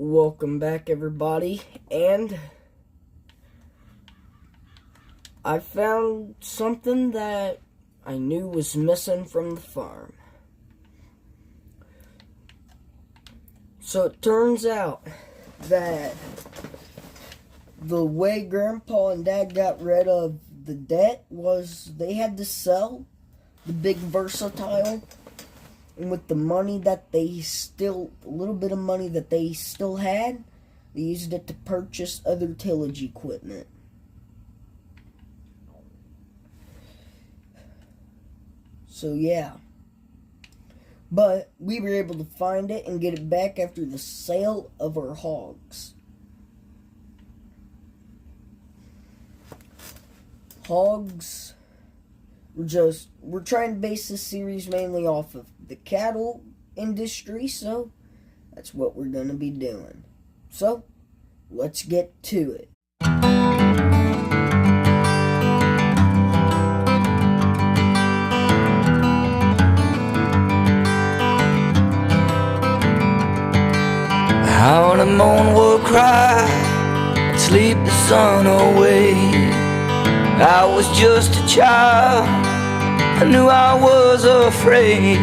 Welcome back, everybody, and I found something that I knew was missing from the farm. So it turns out that the way Grandpa and Dad got rid of the debt was they had to sell the big Versatile. And with the money that a little bit of money that they still had, they used it to purchase other tillage equipment. So yeah. But we were able to find it and get it back after the sale of our hogs. Hogs, we're trying to base this series mainly off of the cattle industry, so that's what we're going to be doing. So, let's get to it. How the moon will cry and sleep the sun away. I was just a child, I knew I was afraid.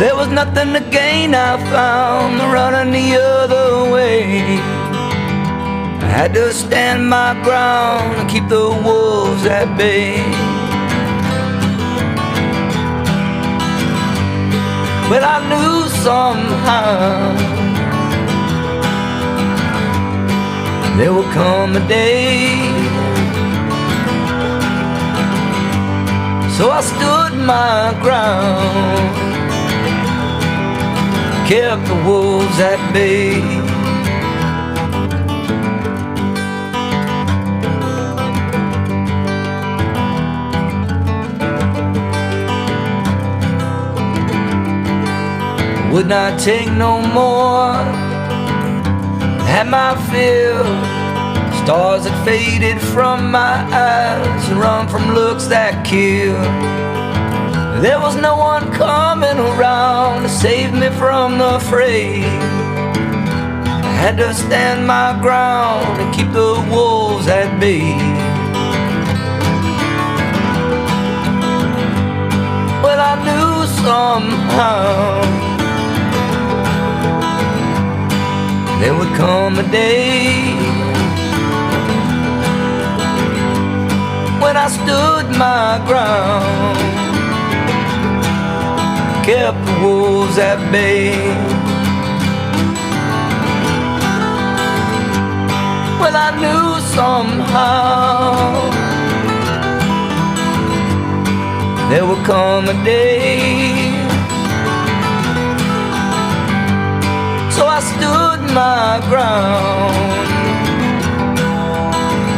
There was nothing to gain, I found running the other way. I had to stand my ground and keep the wolves at bay. But I knew somehow there will come a day. So I stood my ground, kept the wolves at bay. Would not take no more, had my fill. Stars had faded from my eyes and run from looks that kill. There was no one coming around to save me from the fray. I had to stand my ground and keep the wolves at bay. But I knew somehow there would come a day when I stood my ground, kept the wolves at bay. Well, I knew somehow there would come a day. So I stood my ground,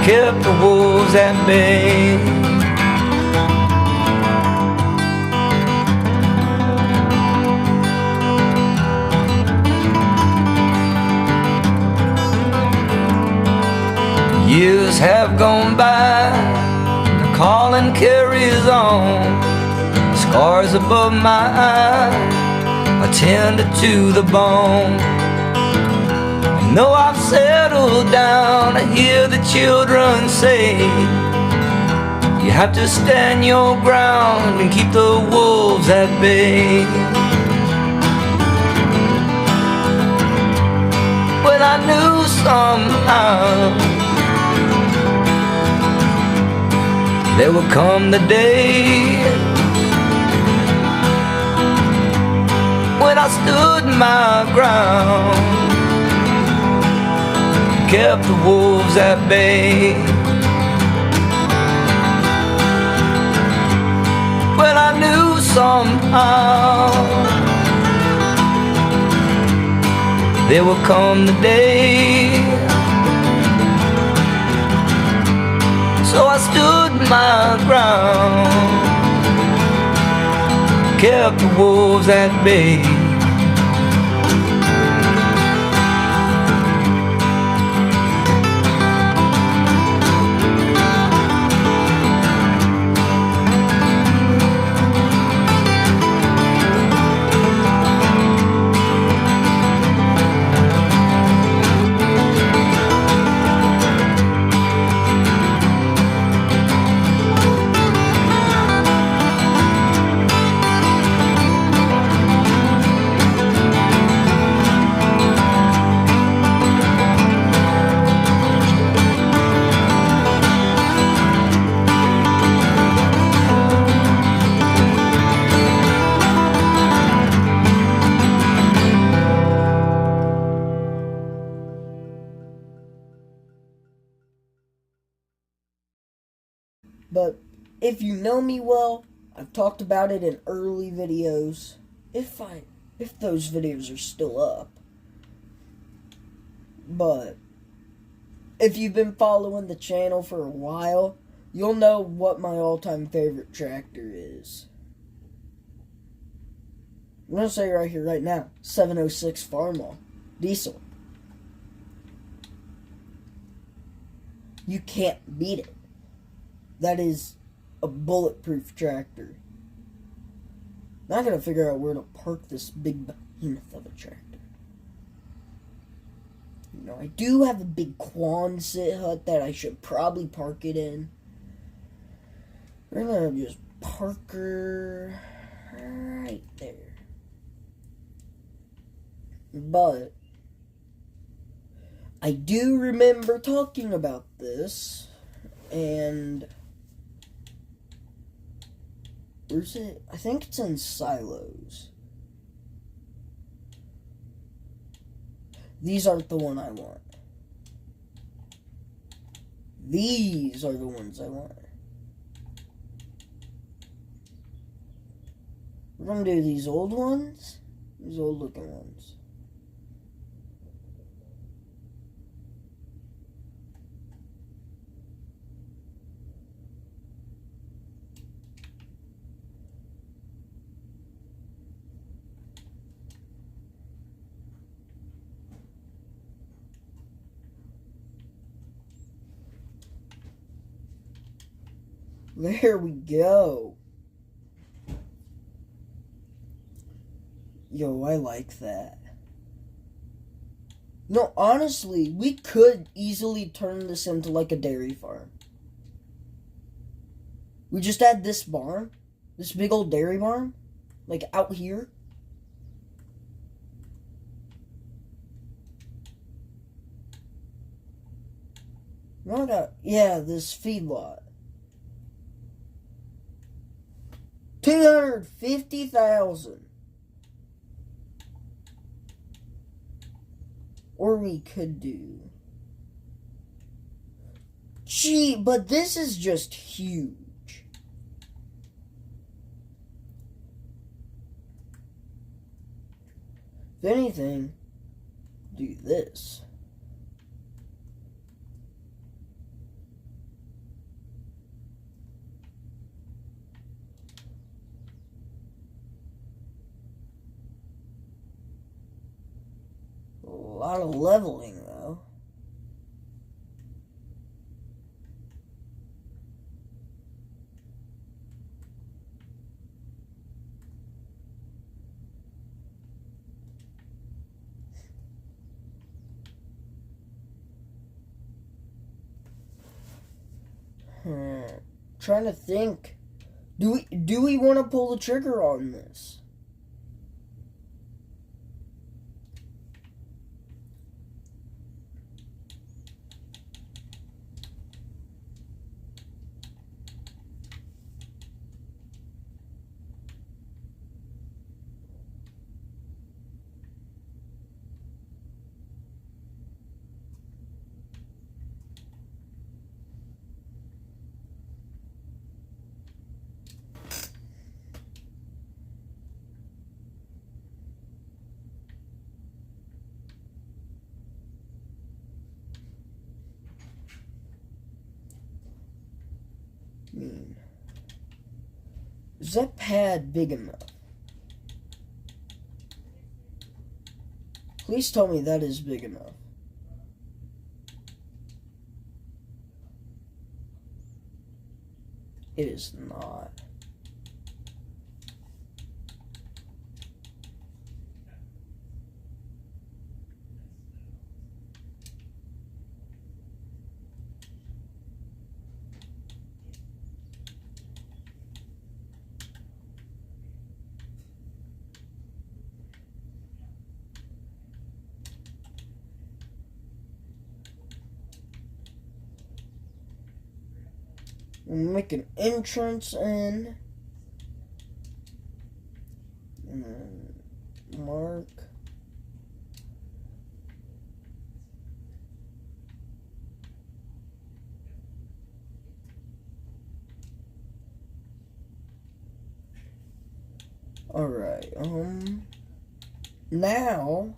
kept the wolves at bay. Years have gone by, the calling carries on. Scars above my eye are tender to the bone. And though I've settled down, I hear the children say, you have to stand your ground and keep the wolves at bay. Well, I knew somehow there would come the day when I stood my ground, kept the wolves at bay. Well, I knew somehow there would come the day. So I stood my ground, kept the wolves at bay. But if you know me well, I've talked about it in early videos. If those videos are still up. But if you've been following the channel for a while, you'll know what my all-time favorite tractor is. I'm going to say right here, right now, 706 Farmall. Diesel. You can't beat it. That is a bulletproof tractor. Now I gotta figure out where to park this big behemoth of a tractor. You know, I do have a big Quonset hut that I should probably park it in. We're gonna just park her right there. But I do remember talking about this, and where's it? I think it's in Silos. These aren't the one I want. These are the ones I want. We're gonna do these old ones. These old looking ones. There we go. Yo, I like that. No, honestly, we could easily turn this into like a dairy farm. We just add this barn, this big old dairy barn, like out here. No, I got, yeah, this feedlot. 250,000. Or we could do. Gee, but this is just huge. If anything, do this. A lot of leveling, though. Trying to think. Do we want to pull the trigger on this? Is that pad big enough? Please tell me that is big enough. It is not. We'll make an entrance in. And then mark. Alright, now,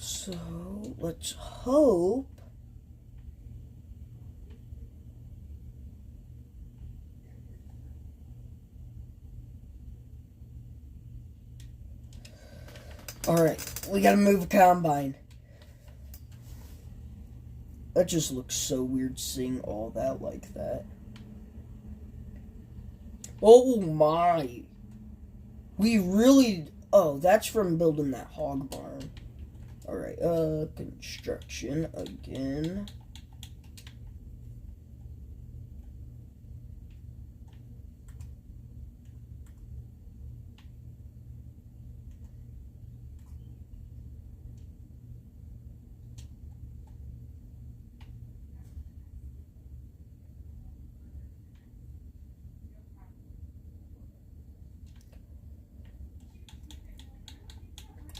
so, let's hope alright, we gotta move a combine. That just looks so weird seeing all that like that. Oh my. We really... Oh, that's from building that hog barn. Alright, construction again.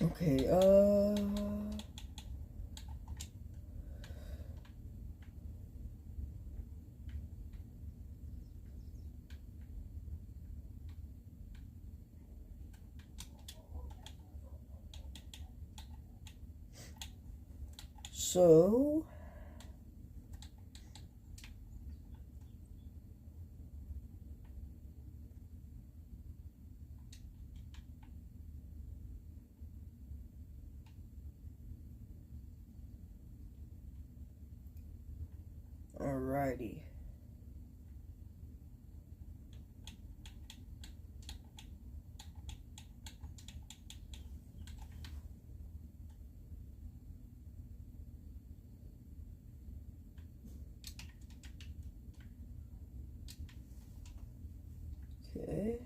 Okay, so... Alrighty. Okay.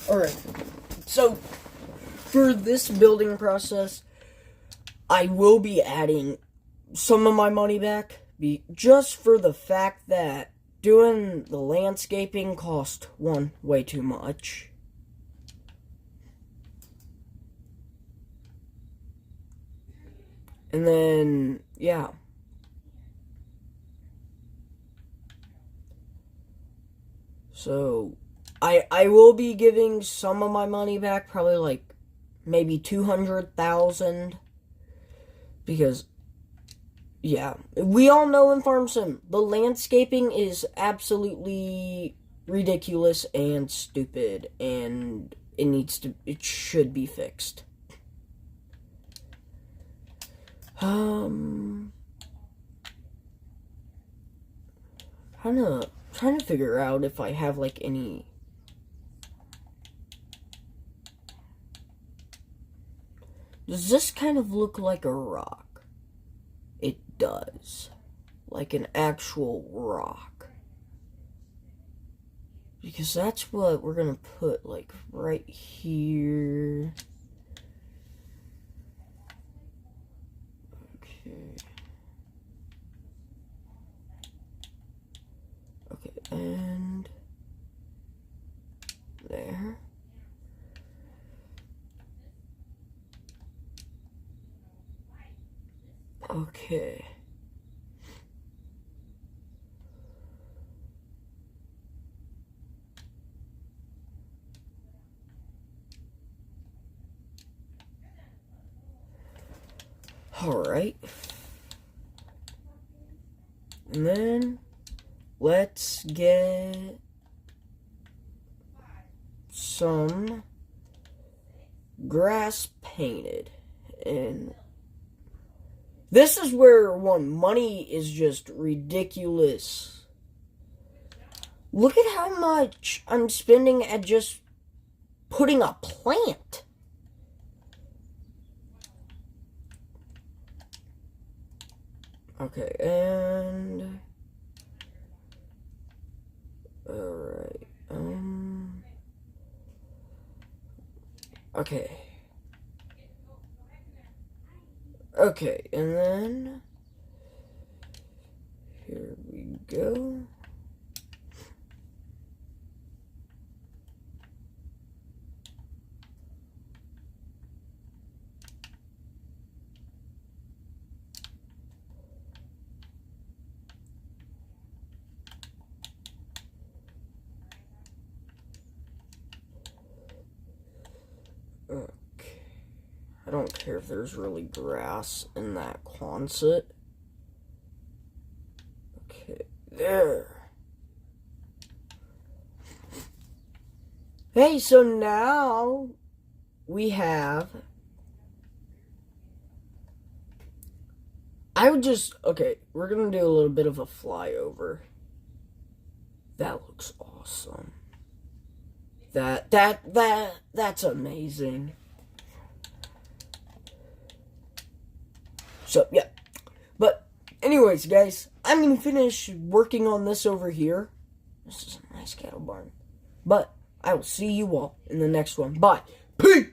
Alright. So, for this building process, I will be adding some of my money back, just for the fact that doing the landscaping cost, one, way too much. And then, yeah. So, I will be giving some of my money back, probably like maybe 200,000, because yeah, we all know in Farm Sim the landscaping is absolutely ridiculous and stupid, and it should be fixed. Trying to figure out if I have like any. Does this kind of look like a rock? It does. Like an actual rock. Because that's what we're gonna put, like, right here. Okay. Okay, and there. Okay. Alright. And then let's get some grass painted. And this is where money is just ridiculous. Look at how much I'm spending at just putting a plant. Okay, and alright, okay. Okay, and then here we go. don't care if there's really grass in that Quonset. Okay, there. Hey, so now we have... Okay, we're gonna do a little bit of a flyover. That looks awesome. That's amazing. So, yeah. But, anyways, guys, I'm gonna finish working on this over here. This is a nice cattle barn. But, I will see you all in the next one. Bye. Peace!